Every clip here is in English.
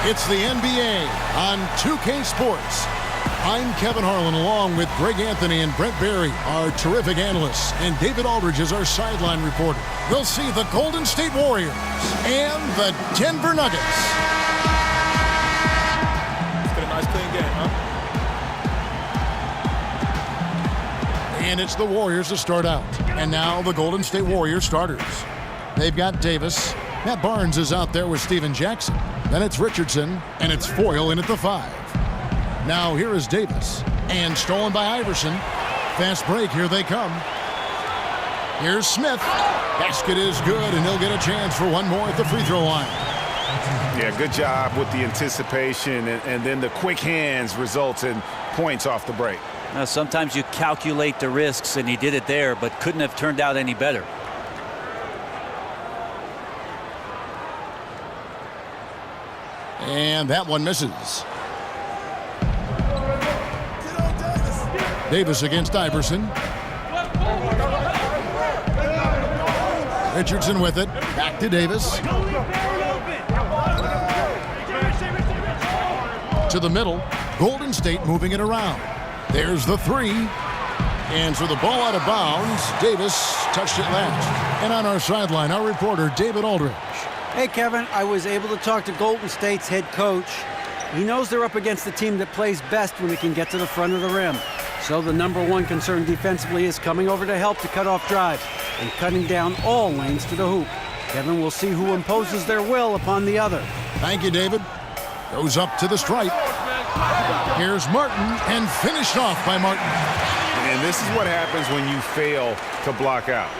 It's the NBA on 2K Sports. I'm Kevin Harlan along with Greg Anthony and Brent Barry, our terrific analysts, and David Aldridge is our sideline reporter. We'll see the Golden State Warriors and the Denver Nuggets. It's been a nice clean game, huh? And it's the Warriors to start out. And now the Golden State Warriors starters. They've got Davis. Matt Barnes is out there with Steven Jackson. Then it's Richardson, and it's Foyle in at the 5. Now here is Davis, and stolen by Iverson. Fast break, here they come. Here's Smith. Basket is good, and he'll get a chance for one more at the free throw line. Yeah, good job with the anticipation, and then the quick hands results in points off the break. Now, sometimes you calculate the risks, and he did it there, but couldn't have turned out any better. And that one misses. Davis against Iverson. Richardson with it. Back to Davis. To the middle. Golden State moving it around. There's the 3. And so the ball out of bounds. Davis touched it last. And on our sideline, our reporter, David Aldridge. Hey, Kevin, I was able to talk to Golden State's head coach. He knows they're up against the team that plays best when it can get to the front of the rim. So the number one concern defensively is coming over to help to cut off drives and cutting down all lanes to the hoop. Kevin, will see who imposes their will upon the other. Thank you, David. Goes up to the stripe. Here's Martin, and finished off by Martin. And this is what happens when you fail to block out.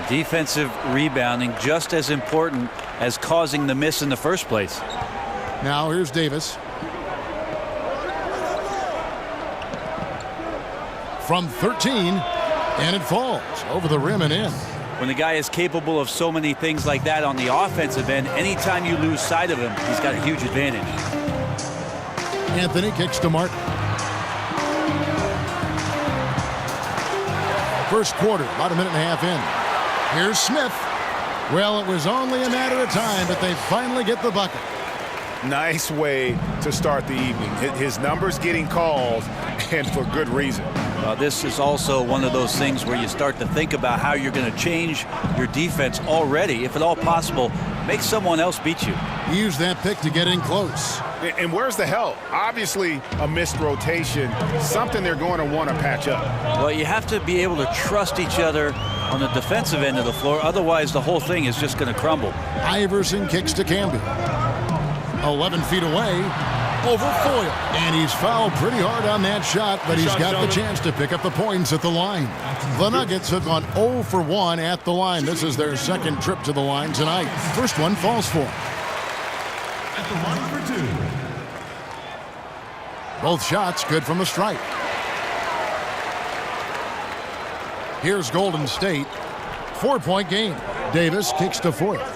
Defensive rebounding just as important as causing the miss in the first place. Now here's Davis. From 13, and it falls over the rim and in. When the guy is capable of so many things like that on the offensive end, anytime you lose sight of him, he's got a huge advantage. Anthony kicks to Martin. First quarter, about a minute and a half in. Here's Smith. Well, it was only a matter of time, but they finally get the bucket. Nice way to start the evening. His numbers getting called, and for good reason. This is also one of those things where you start to think about how you're going to change your defense already. If at all possible, make someone else beat you. Use that pick to get in close. And where's the help? Obviously, a missed rotation, something they're going to want to patch up. Well, you have to be able to trust each other on the defensive end of the floor. Otherwise, the whole thing is just going to crumble. Iverson kicks to Camby. 11 feet away. Over Foyle. And he's fouled pretty hard on that shot, but he's got the chance to pick up the points at the line. The Nuggets have gone 0 for 1 at the line. This is their second trip to the line tonight. First one falls for. At the line for 2. Both shots good from the stripe. Here's Golden State. 4-point game. Davis kicks to Foyle.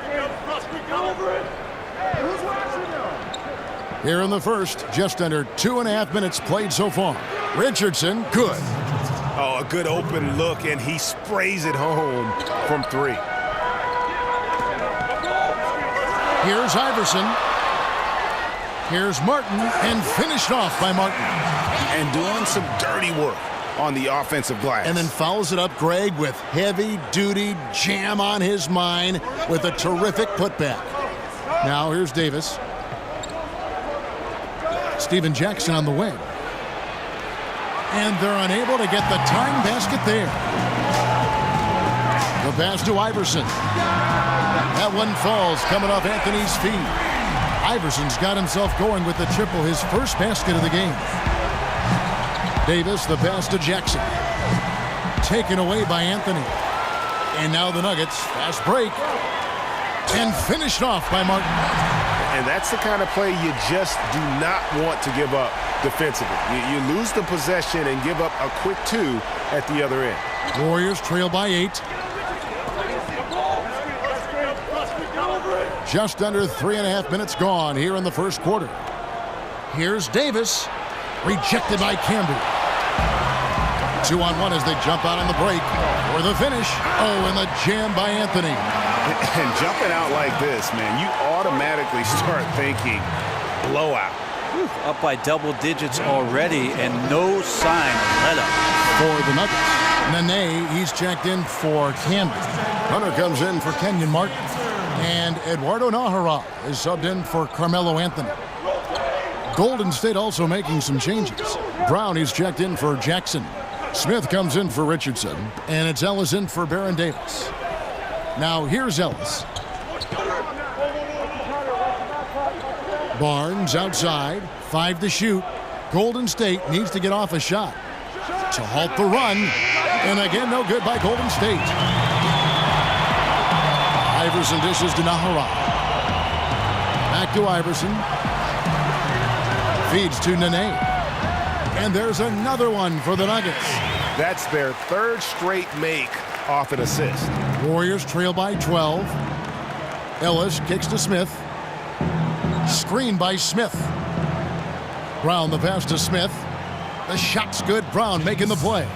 Here in the first, just under 2.5 minutes played so far. Richardson, good. Oh, a good open look, and he sprays it home from 3. Here's Iverson. Here's Martin, and finished off by Martin. And doing some dirty work on the offensive glass. And then follows it up, Greg, with heavy-duty jam on his mind with a terrific putback. Now here's Davis. Steven Jackson on the wing. And they're unable to get the tying basket there. The pass to Iverson. That one falls coming off Anthony's feet. Iverson's got himself going with the triple, his first basket of the game. Davis, the pass to Jackson. Taken away by Anthony. And now the Nuggets, fast break. And finished off by Martin. And that's the kind of play you just do not want to give up defensively. You lose the possession and give up a quick 2 at the other end. Warriors trail by 8. Just under 3.5 minutes gone here in the first quarter. Here's Davis. Rejected by Camby. 2-on-1 as they jump out on the break. For the finish. Oh, and the jam by Anthony. And jumping out like this, man, you automatically start thinking blowout. Up by double digits already and no sign of let up. For the Nuggets, Nene, he's checked in for Camby. Hunter comes in for Kenyon Martin. And Eduardo Nahara is subbed in for Carmelo Anthony. Golden State also making some changes. Brown, he's checked in for Jackson. Smith comes in for Richardson. And it's Ellis in for Baron Davis. Now here's Ellis. Barnes outside, 5 to shoot. Golden State needs to get off a shot to halt the run. And again, no good by Golden State. Iverson dishes to Nahara. Back to Iverson. Feeds to Nene. And there's another one for the Nuggets. That's their third straight make off an assist. Warriors trail by 12. Ellis kicks to Smith. Screen by Smith. Brown the pass to Smith. The shot's good. Brown making the play.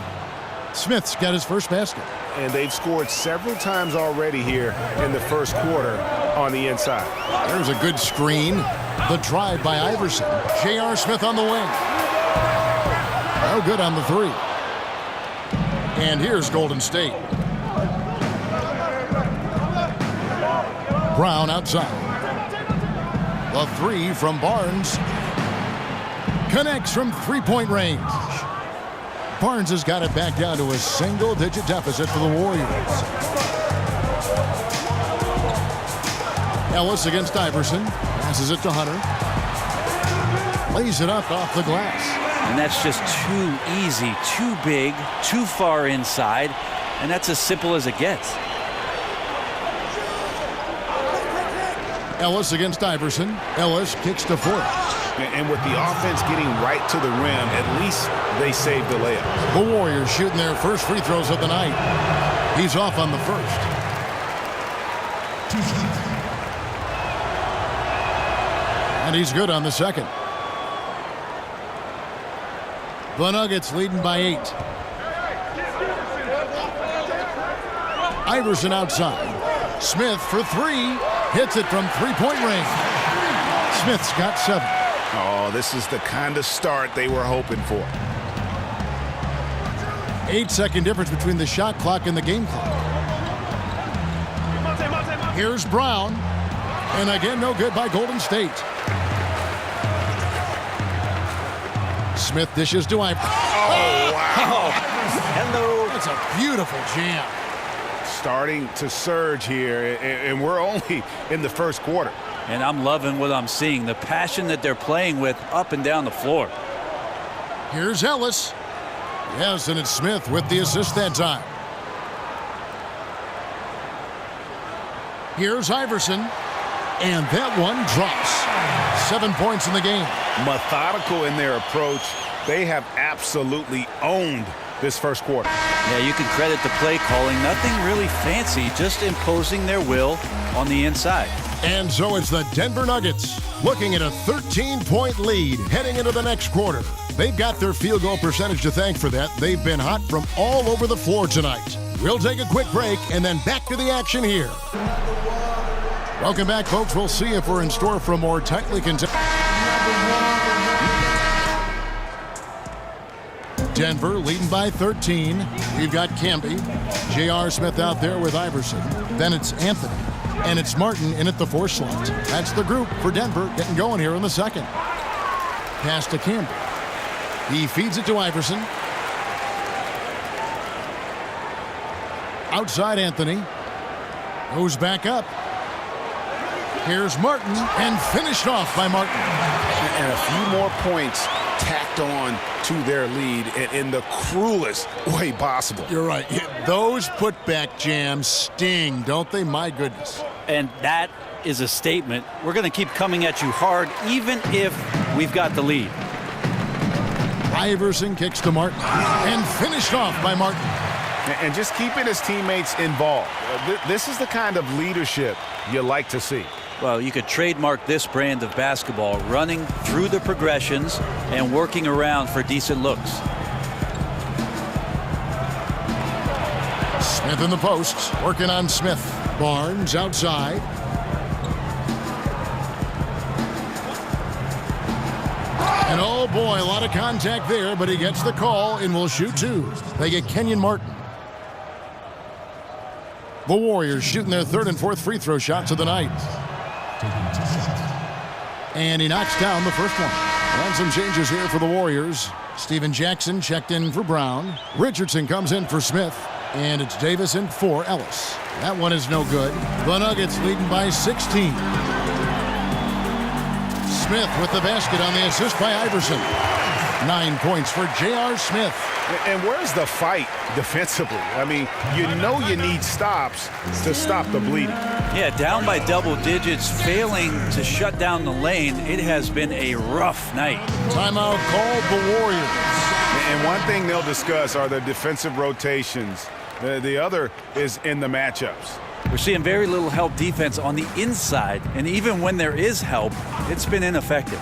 Smith's got his first basket. And they've scored several times already here in the first quarter on the inside. There's a good screen. The drive by Iverson. J.R. Smith on the wing. No good on the three. And here's Golden State. Brown outside. The three from Barnes. Connects from three-point range. Barnes has got it back down to a single-digit deficit for the Warriors. Ellis against Iverson. Passes it to Hunter. Lays it up off the glass. And that's just too easy, too big, too far inside. And that's as simple as it gets. Ellis against Iverson. Ellis kicks to Ford. And with the offense getting right to the rim, at least they saved the layup. The Warriors shooting their first free throws of the night. He's off on the first. And he's good on the second. The Nuggets leading by 8. Iverson outside. Smith for 3. Hits it from three-point range. Smith's got 7. Oh, this is the kind of start they were hoping for. 8-second difference between the shot clock and the game clock. Here's Brown. And again, no good by Golden State. Smith dishes to Iverson. Oh, wow. Hello. That's a beautiful jam. Starting to surge here, and we're only in the first quarter. And I'm loving what I'm seeing, the passion that they're playing with up and down the floor. Here's Ellis. Yes, and it's Smith with the assist that time. Here's Iverson. And that one drops. 7 points in the game. Methodical in their approach. They have absolutely owned this first quarter. Yeah, you can credit the play calling. Nothing really fancy, just imposing their will on the inside. And so it's the Denver Nuggets looking at a 13-point lead heading into the next quarter. They've got their field goal percentage to thank for that. They've been hot from all over the floor tonight. We'll take a quick break and then back to the action here. Welcome back, folks. We'll see if we're in store for a more tightly contested. Denver leading by 13. We've got Camby. J.R. Smith out there with Iverson. Then it's Anthony. And it's Martin in at the 4 slot. That's the group for Denver getting going here in the second. Pass to Camby. He feeds it to Iverson. Outside Anthony. Goes back up. Here's Martin, and finished off by Martin. And a few more points tacked on to their lead in the cruelest way possible. You're right. Those putback jams sting, don't they? My goodness. And that is a statement. We're going to keep coming at you hard, even if we've got the lead. Iverson kicks to Martin, and finished off by Martin. And just keeping his teammates involved. This is the kind of leadership you like to see. Well, you could trademark this brand of basketball, running through the progressions and working around for decent looks. Smith in the post, working on Smith. Barnes outside. And oh boy, a lot of contact there, but he gets the call and will shoot two. They get Kenyon Martin. The Warriors shooting their third and fourth free throw shots of the night. And he knocks down the first one. And some changes here for the Warriors. Steven Jackson checked in for Brown. Richardson comes in for Smith. And it's Davis in for Ellis. That one is no good. The Nuggets leading by 16. Smith with the basket on the assist by Iverson. 9 points for J.R. Smith. And where's the fight defensively? I mean, you know you need stops to stop the bleeding. Yeah, down by double digits, failing to shut down the lane. It has been a rough night. Timeout called the Warriors. And one thing they'll discuss are the defensive rotations. The other is in the matchups. We're seeing very little help defense on the inside, and even when there is help, it's been ineffective.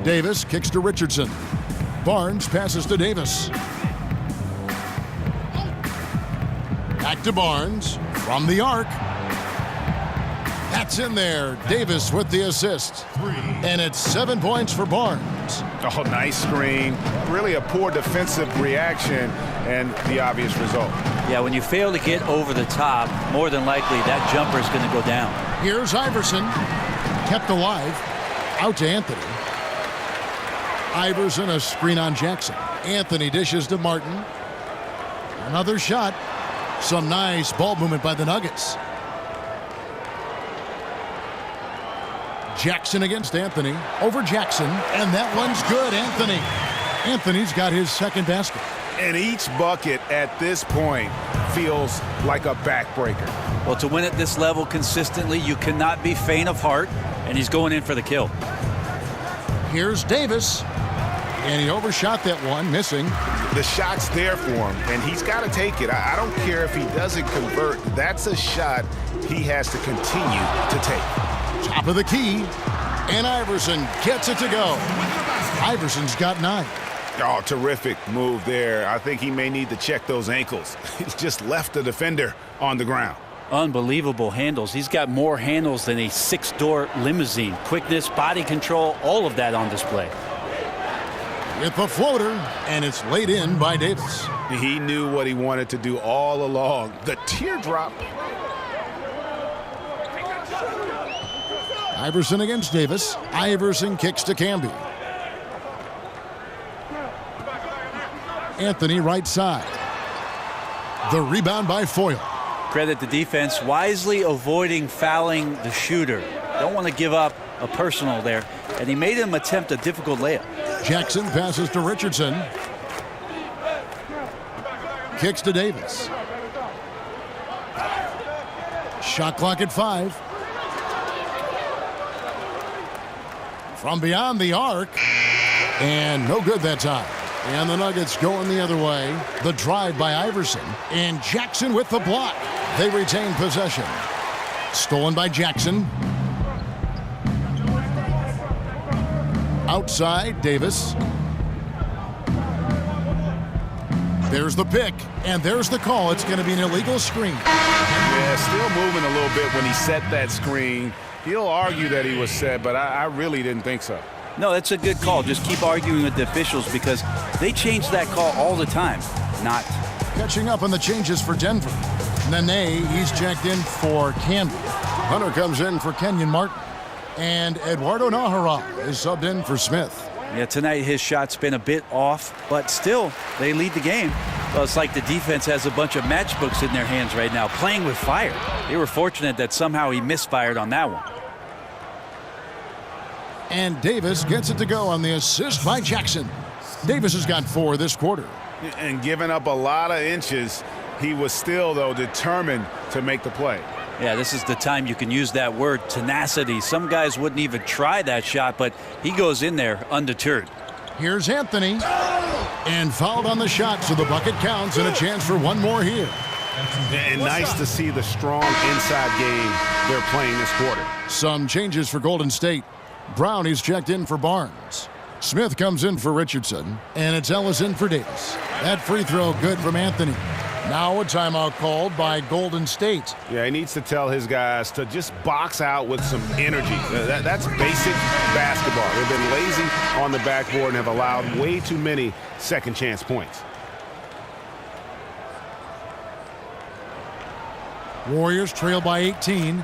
Davis kicks to Richardson. Barnes passes to Davis. Back to Barnes from the arc. That's in there. Davis with the assist. And it's 7 points for Barnes. Oh, nice screen. Really a poor defensive reaction and the obvious result. Yeah, when you fail to get over the top, more than likely that jumper is going to go down. Here's Iverson. Kept alive. Out to Anthony. Iverson, a screen on Jackson. Anthony dishes to Martin. Another shot. Some nice ball movement by the Nuggets. Jackson against Anthony. Over Jackson. And that one's good. Anthony's got his second basket. And each bucket at this point feels like a backbreaker. Well, to win at this level consistently, you cannot be faint of heart, and he's going in for the kill. Here's Davis. And he overshot that one, missing. The shot's there for him, and he's got to take it. I don't care if he doesn't convert. That's a shot he has to continue to take. Top of the key. And Iverson gets it to go. Iverson's got 9. Oh, terrific move there. I think he may need to check those ankles. He's just left the defender on the ground. Unbelievable handles. He's got more handles than a 6-door limousine. Quickness, body control, all of that on display. With the floater, and it's laid in by Davis. He knew what he wanted to do all along. The teardrop. Iverson against Davis. Iverson kicks to Camby. Anthony right side. The rebound by Foyle. Credit the defense, wisely avoiding fouling the shooter. Don't want to give up a personal there. And he made him attempt a difficult layup. Jackson passes to Richardson. Kicks to Davis. Shot clock at 5. From beyond the arc. And no good that time. And the Nuggets going the other way. The drive by Iverson. And Jackson with the block. They retain possession. Stolen by Jackson. Outside, Davis. There's the pick, and there's the call. It's going to be an illegal screen. Yeah, still moving a little bit when he set that screen. He'll argue that he was set, but I really didn't think so. No, that's a good call. Just keep arguing with the officials because they change that call all the time. Not. Catching up on the changes for Denver. Nene, he's checked in for Camby. Hunter comes in for Kenyon Martin. And Eduardo Nahara is subbed in for Smith. Yeah, tonight his shot's been a bit off, but still, they lead the game. Well, it's like the defense has a bunch of matchbooks in their hands right now, playing with fire. They were fortunate that somehow he misfired on that one. And Davis gets it to go on the assist by Jackson. Davis has got 4 this quarter. And giving up a lot of inches, he was still, though, determined to make the play. Yeah, this is the time you can use that word, tenacity. Some guys wouldn't even try that shot, but he goes in there undeterred. Here's Anthony. And fouled on the shot, so the bucket counts and a chance for one more here. And nice to see the strong inside game they're playing this quarter. Some changes for Golden State. Brown is checked in for Barnes. Smith comes in for Richardson. And it's Ellis in for Davis. That free throw good from Anthony. Now a timeout called by Golden State. Yeah, he needs to tell his guys to just box out with some energy. That's basic basketball. They've been lazy on the backboard and have allowed way too many second chance points. Warriors trail by 18.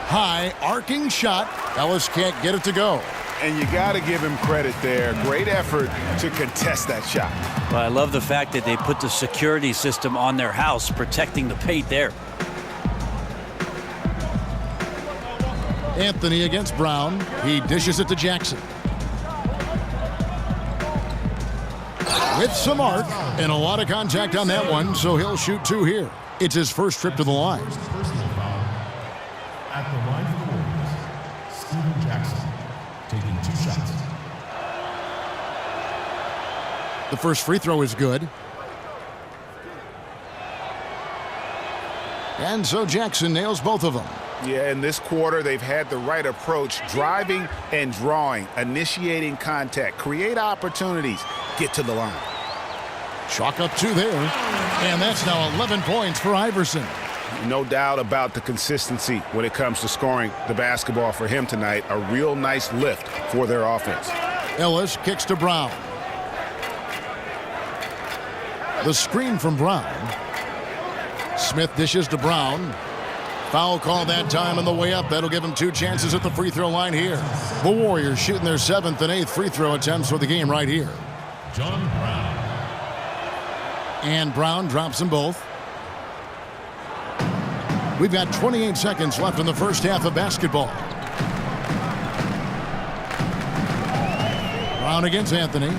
High arcing shot. Ellis can't get it to go. And you got to give him credit there. Great effort to contest that shot. Well, I love the fact that they put the security system on their house, protecting the paint there. Anthony against Brown. He dishes it to Jackson. With some arc and a lot of contact on that one, so he'll shoot 2 here. It's his first trip to the line. Personal foul. At the line for the Warriors, Steven Jackson taking 2 shots. The first free throw is good. And so Jackson nails both of them. Yeah, in this quarter, they've had the right approach, driving and drawing, initiating contact, create opportunities, get to the line. Chalk up 2 there. And that's now 11 points for Iverson. No doubt about the consistency when it comes to scoring the basketball for him tonight. A real nice lift for their offense. Ellis kicks to Brown. The screen from Brown. Smith dishes to Brown. Foul call that time on the way up. That'll give him 2 chances at the free throw line here. The Warriors shooting their 7th and 8th free throw attempts for the game right here. John Brown. And Brown drops them both. We've got 28 seconds left in the first half of basketball. Brown against Anthony.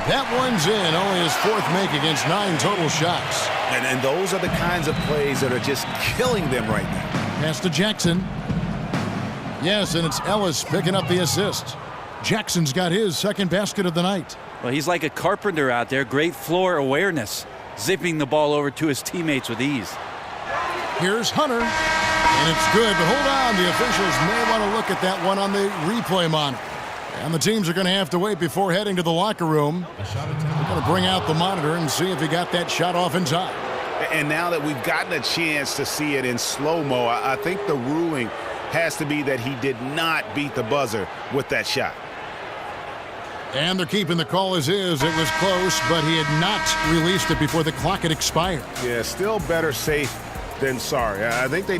That one's in. Only his 4th make against 9 total shots. And those are the kinds of plays that are just killing them right now. Pass to Jackson. Yes, and it's Ellis picking up the assist. Jackson's got his 2nd basket of the night. Well, he's like a carpenter out there. Great floor awareness, zipping the ball over to his teammates with ease. Here's Hunter, and it's good, but hold on. The officials may want to look at that one on the replay monitor. And the teams are going to have to wait before heading to the locker room. They're going to bring out the monitor and see if he got that shot off in time. And now that we've gotten a chance to see it in slow-mo, I think the ruling has to be that he did not beat the buzzer with that shot. And they're keeping the call as is. It was close, but he had not released it before the clock had expired. Yeah, still better safe than sorry. I think they